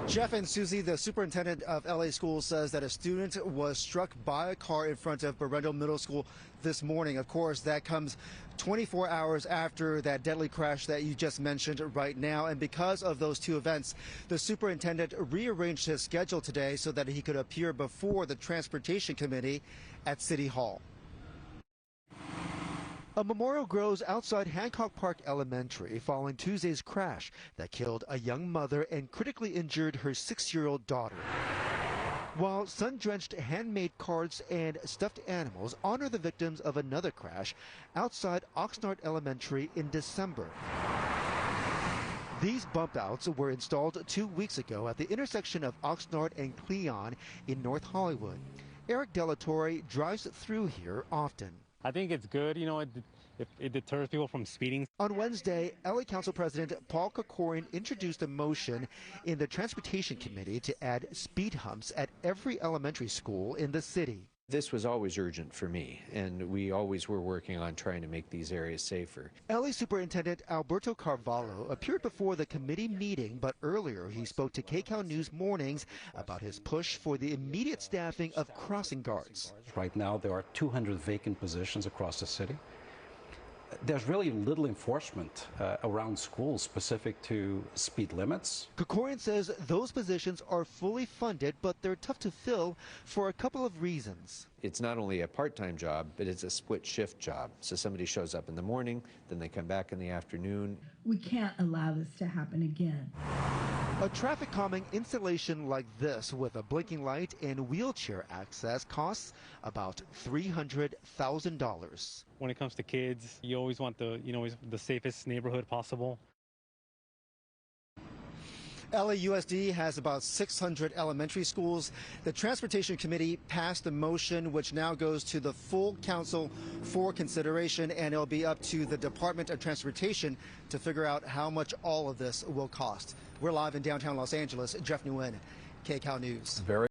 Jeff and Susie, the superintendent of LA Schools, says that a student was struck by a car in front of Berrendo Middle School this morning. Of course, that comes 24 hours after that deadly crash that you just mentioned right now. And because of those two events, the superintendent rearranged his schedule today so that he could appear before the Transportation Committee at City Hall. A memorial grows outside Hancock Park Elementary following Tuesday's crash that killed a young mother and critically injured her 6-year-old daughter. While sun-drenched handmade cards and stuffed animals honor the victims of another crash outside Oxnard Elementary in December. These bump outs were installed 2 weeks ago at the intersection of Oxnard and Cleon in North Hollywood. Eric Delatorre drives through here often. I think it's good, it deters people from speeding. On Wednesday, LA Council President Paul Krikorian introduced a motion in the Transportation Committee to add speed humps at every elementary school in the city. This was always urgent for me, and we always were working on trying to make these areas safer. LA Superintendent Alberto Carvalho appeared before the committee meeting, but earlier he spoke to KCAL News Mornings about his push for the immediate staffing of crossing guards. Right now, there are 200 vacant positions across the city. There's really little enforcement around schools specific to speed limits. Krikorian says those positions are fully funded, but they're tough to fill for a couple of reasons. It's not only a part-time job, but it's a split shift job. So somebody shows up in the morning, then they come back in the afternoon. We can't allow this to happen again. A traffic calming installation like this with a blinking light and wheelchair access costs about $300,000. When it comes to kids, you always want the safest neighborhood possible. LAUSD has about 600 elementary schools. The Transportation Committee passed a motion which now goes to the full council for consideration, and it'll be up to the Department of Transportation to figure out how much all of this will cost. We're live in downtown Los Angeles. Jeff Nguyen, KCAL News.